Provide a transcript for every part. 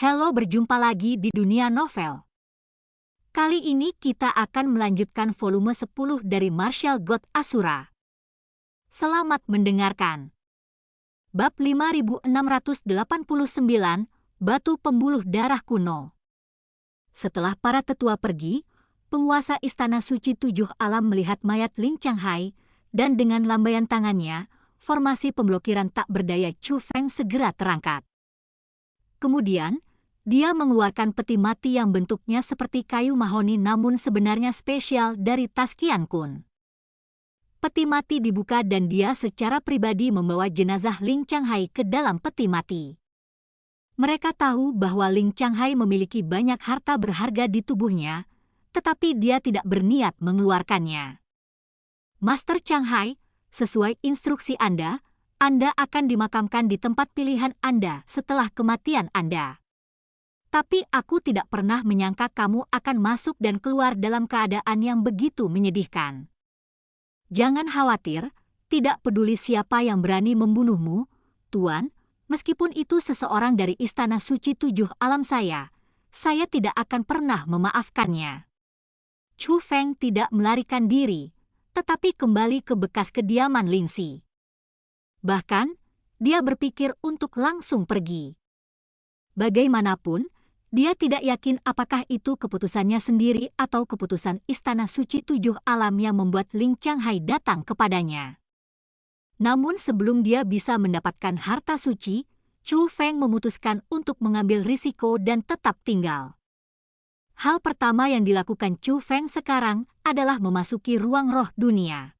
Halo, berjumpa lagi di dunia novel. Kali ini kita akan melanjutkan volume 10 dari Martial God Asura. Selamat mendengarkan. Bab 5689, Batu Pembuluh Darah Kuno. Setelah para tetua pergi, penguasa Istana Suci Tujuh Alam melihat mayat Ling Changhai, dan dengan lambaian tangannya, formasi pemblokiran tak berdaya Chu Feng segera terangkat. Kemudian, dia mengeluarkan peti mati yang bentuknya seperti kayu mahoni namun sebenarnya spesial dari tas Qian Kun. Peti mati dibuka dan dia secara pribadi membawa jenazah Ling Changhai ke dalam peti mati. Mereka tahu bahwa Ling Changhai memiliki banyak harta berharga di tubuhnya, tetapi dia tidak berniat mengeluarkannya. Master Changhai, sesuai instruksi Anda akan dimakamkan di tempat pilihan Anda setelah kematian Anda. Tapi aku tidak pernah menyangka kamu akan masuk dan keluar dalam keadaan yang begitu menyedihkan. Jangan khawatir, tidak peduli siapa yang berani membunuhmu, Tuan, meskipun itu seseorang dari Istana Suci Tujuh Alam saya tidak akan pernah memaafkannya. Chu Feng tidak melarikan diri, tetapi kembali ke bekas kediaman Lingxi. Bahkan, dia berpikir untuk langsung pergi. Bagaimanapun, dia tidak yakin apakah itu keputusannya sendiri atau keputusan Istana Suci Tujuh Alam yang membuat Ling Changhai datang kepadanya. Namun sebelum dia bisa mendapatkan harta suci, Chu Feng memutuskan untuk mengambil risiko dan tetap tinggal. Hal pertama yang dilakukan Chu Feng sekarang adalah memasuki ruang roh dunia.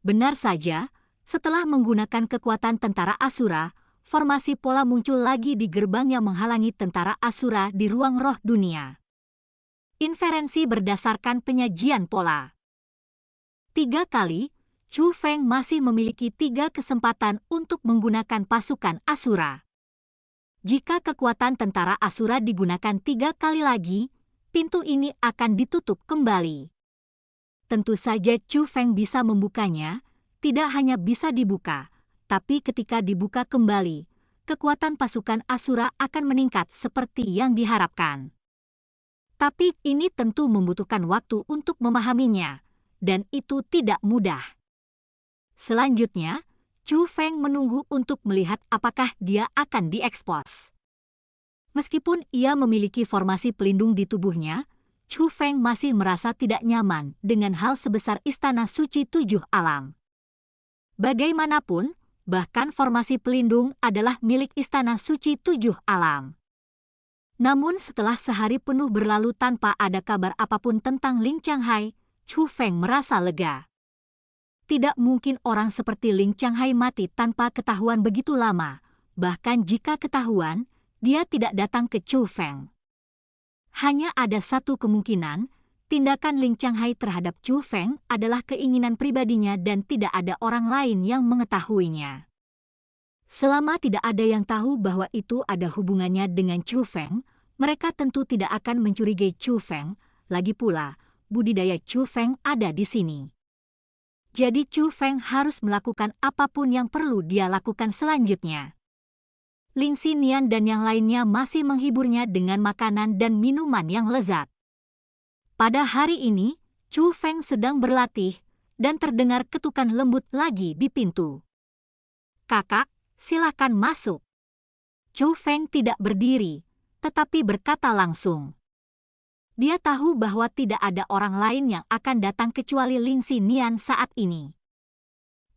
Benar saja, setelah menggunakan kekuatan tentara Asura, formasi pola muncul lagi di gerbang yang menghalangi tentara Asura di ruang roh dunia. Inferensi berdasarkan penyajian pola. 3 kali, Chu Feng masih memiliki 3 kesempatan untuk menggunakan pasukan Asura. Jika kekuatan tentara Asura digunakan 3 kali lagi, pintu ini akan ditutup kembali. Tentu saja Chu Feng bisa membukanya. Tidak hanya bisa dibuka, tapi ketika dibuka kembali, kekuatan pasukan Asura akan meningkat seperti yang diharapkan. Tapi ini tentu membutuhkan waktu untuk memahaminya, dan itu tidak mudah. Selanjutnya, Chu Feng menunggu untuk melihat apakah dia akan diekspos. Meskipun ia memiliki formasi pelindung di tubuhnya, Chu Feng masih merasa tidak nyaman dengan hal sebesar Istana Suci Tujuh Alam. Bagaimanapun, bahkan formasi pelindung adalah milik Istana Suci Tujuh Alam. Namun setelah sehari penuh berlalu tanpa ada kabar apapun tentang Ling Changhai, Chu Feng merasa lega. Tidak mungkin orang seperti Ling Changhai mati tanpa ketahuan begitu lama, bahkan jika ketahuan, dia tidak datang ke Chu Feng. Hanya ada satu kemungkinan, tindakan Ling Changhai terhadap Chu Feng adalah keinginan pribadinya dan tidak ada orang lain yang mengetahuinya. Selama tidak ada yang tahu bahwa itu ada hubungannya dengan Chu Feng, mereka tentu tidak akan mencurigai Chu Feng. Lagi pula, budidaya Chu Feng ada di sini. Jadi Chu Feng harus melakukan apapun yang perlu dia lakukan selanjutnya. Ling Xinian dan yang lainnya masih menghiburnya dengan makanan dan minuman yang lezat. Pada hari ini, Chu Feng sedang berlatih, dan terdengar ketukan lembut lagi di pintu. "Kakak, silakan masuk." Chu Feng tidak berdiri, tetapi berkata langsung. Dia tahu bahwa tidak ada orang lain yang akan datang kecuali Ling Xinian saat ini.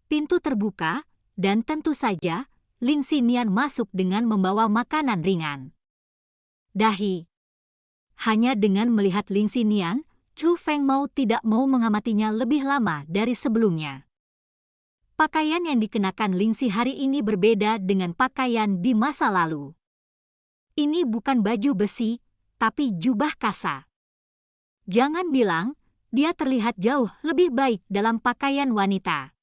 Pintu terbuka, dan tentu saja, Ling Xinian masuk dengan membawa makanan ringan. Dahi. Hanya dengan melihat Ling Xinian, Chu Feng tidak mau mengamatinya lebih lama dari sebelumnya. Pakaian yang dikenakan Lingxi hari ini berbeda dengan pakaian di masa lalu. Ini bukan baju besi, tapi jubah kasa. Jangan bilang, dia terlihat jauh lebih baik dalam pakaian wanita.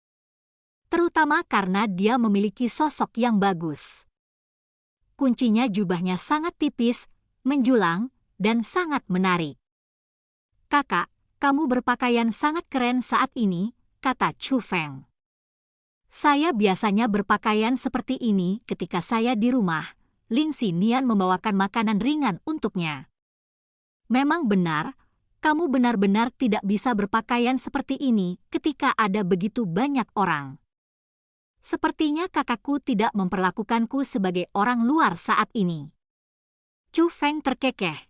Terutama karena dia memiliki sosok yang bagus. Kuncinya jubahnya sangat tipis, menjulang, dan sangat menarik. "Kakak, kamu berpakaian sangat keren saat ini," kata Chu Feng. "Saya biasanya berpakaian seperti ini ketika saya di rumah, Ling Xinian membawakan makanan ringan untuknya. Memang benar, kamu benar-benar tidak bisa berpakaian seperti ini ketika ada begitu banyak orang. Sepertinya kakakku tidak memperlakukanku sebagai orang luar saat ini. Chu Feng terkekeh.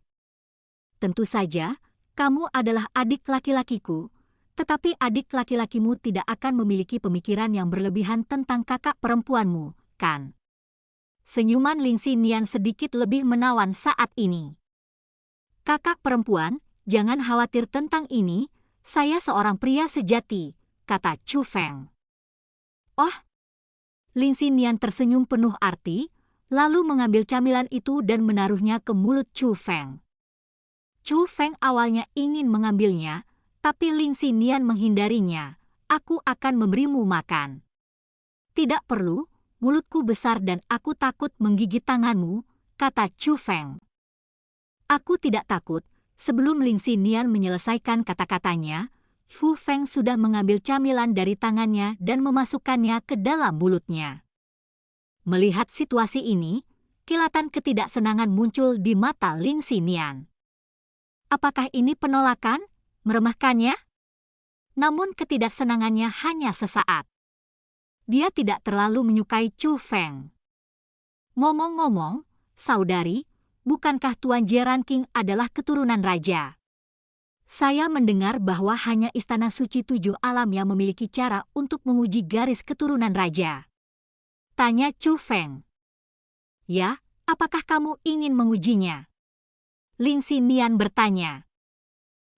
Tentu saja, kamu adalah adik laki-lakiku, tetapi adik laki-lakimu tidak akan memiliki pemikiran yang berlebihan tentang kakak perempuanmu, kan? Senyuman Ling Xinian sedikit lebih menawan saat ini. Kakak perempuan, jangan khawatir tentang ini, saya seorang pria sejati, kata Chu Feng. Oh, Ling Xinian tersenyum penuh arti, lalu mengambil camilan itu dan menaruhnya ke mulut Chu Feng. Chu Feng awalnya ingin mengambilnya, tapi Ling Xinian menghindarinya. Aku akan memberimu makan. Tidak perlu, mulutku besar dan aku takut menggigit tanganmu, kata Chu Feng. Aku tidak takut. Sebelum Ling Xinian menyelesaikan kata-katanya, Chu Feng sudah mengambil camilan dari tangannya dan memasukkannya ke dalam mulutnya. Melihat situasi ini, kilatan ketidaksenangan muncul di mata Ling Xinian. Apakah ini penolakan? Meremehkannya? Namun ketidaksenangannya hanya sesaat. Dia tidak terlalu menyukai Chu Feng. Ngomong-ngomong, saudari, bukankah Tuan Jie Ranking adalah keturunan raja? Saya mendengar bahwa hanya Istana Suci Tujuh Alam yang memiliki cara untuk menguji garis keturunan raja. Tanya Chu Feng. Ya, apakah kamu ingin mengujinya? Ling Xinian bertanya.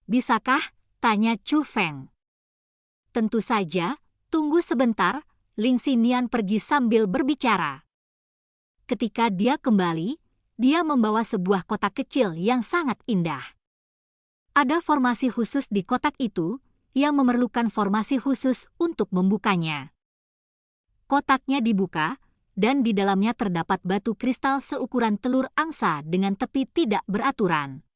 Bisakah? Tanya Chu Feng. Tentu saja, tunggu sebentar, Ling Xinian pergi sambil berbicara. Ketika dia kembali, dia membawa sebuah kotak kecil yang sangat indah. Ada formasi khusus di kotak itu, yang memerlukan formasi khusus untuk membukanya. Kotaknya dibuka, dan di dalamnya terdapat batu kristal seukuran telur angsa dengan tepi tidak beraturan.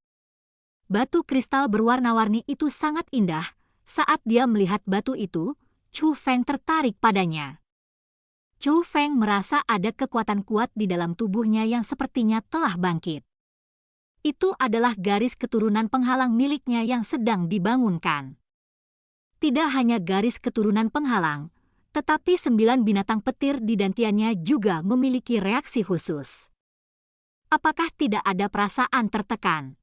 Batu kristal berwarna-warni itu sangat indah. Saat dia melihat batu itu, Chu Feng tertarik padanya. Chu Feng merasa ada kekuatan kuat di dalam tubuhnya yang sepertinya telah bangkit. Itu adalah garis keturunan penghalang miliknya yang sedang dibangunkan. Tidak hanya garis keturunan penghalang, tetapi 9 binatang petir di dantiannya juga memiliki reaksi khusus. Apakah tidak ada perasaan tertekan?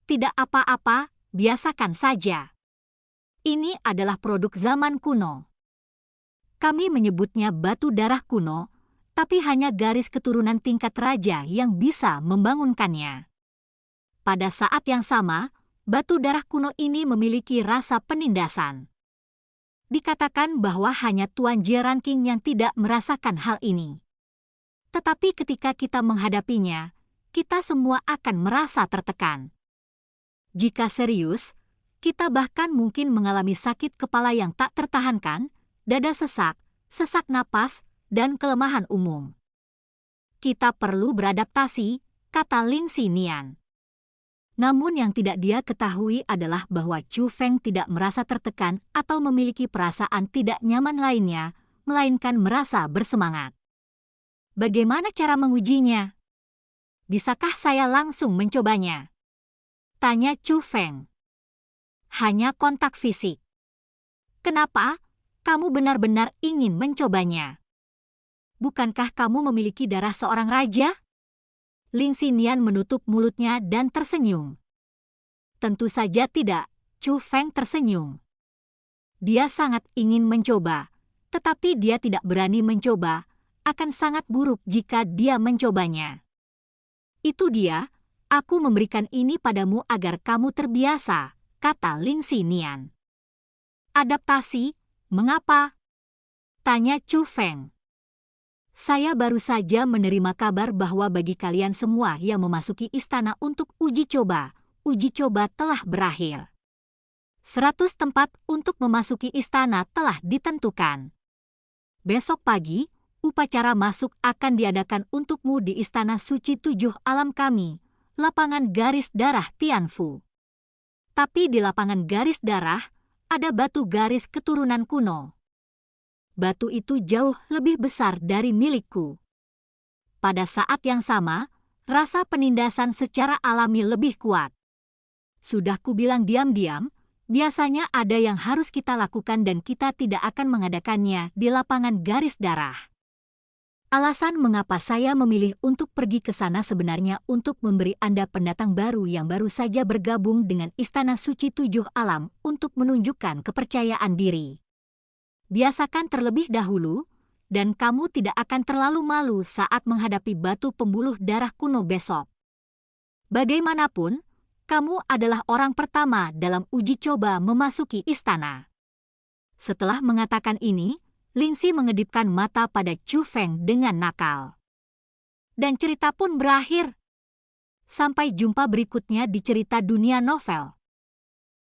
Tidak apa-apa, biasakan saja. Ini adalah produk zaman kuno. Kami menyebutnya batu darah kuno, tapi hanya garis keturunan tingkat raja yang bisa membangunkannya. Pada saat yang sama, batu darah kuno ini memiliki rasa penindasan. Dikatakan bahwa hanya Tuan Jie Ranking yang tidak merasakan hal ini. Tetapi ketika kita menghadapinya, kita semua akan merasa tertekan. Jika serius, kita bahkan mungkin mengalami sakit kepala yang tak tertahankan, dada sesak, sesak napas, dan kelemahan umum. Kita perlu beradaptasi, kata Ling Xinian. Namun yang tidak dia ketahui adalah bahwa Chu Feng tidak merasa tertekan atau memiliki perasaan tidak nyaman lainnya, melainkan merasa bersemangat. Bagaimana cara mengujinya? Bisakah saya langsung mencobanya? Tanya Chu Feng. Hanya kontak fisik. Kenapa? Kamu benar-benar ingin mencobanya. Bukankah kamu memiliki darah seorang raja? Ling Xinian menutup mulutnya dan tersenyum. Tentu saja tidak, Chu Feng tersenyum. Dia sangat ingin mencoba, tetapi dia tidak berani mencoba, akan sangat buruk jika dia mencobanya. Itu dia, aku memberikan ini padamu agar kamu terbiasa, kata Ling Xinian. Adaptasi, mengapa? Tanya Chu Feng. Saya baru saja menerima kabar bahwa bagi kalian semua yang memasuki istana untuk uji coba telah berakhir. 100 tempat untuk memasuki istana telah ditentukan. Besok pagi, upacara masuk akan diadakan untukmu di Istana Suci Tujuh Alam kami, lapangan garis darah Tianfu. Tapi di lapangan garis darah, ada batu garis keturunan kuno. Batu itu jauh lebih besar dari milikku. pada saat yang sama, rasa penindasan secara alami lebih kuat. Sudah kubilang diam-diam, biasanya ada yang harus kita lakukan dan kita tidak akan mengadakannya di lapangan garis darah. Alasan mengapa saya memilih untuk pergi ke sana sebenarnya untuk memberi Anda pendatang baru yang baru saja bergabung dengan Istana Suci Tujuh Alam untuk menunjukkan kepercayaan diri. Biasakan terlebih dahulu, dan kamu tidak akan terlalu malu saat menghadapi batu pembuluh darah kuno besok. Bagaimanapun, kamu adalah orang pertama dalam uji coba memasuki istana. Setelah mengatakan ini, Lingxi mengedipkan mata pada Chu Feng dengan nakal. Dan cerita pun berakhir. Sampai jumpa berikutnya di cerita dunia novel.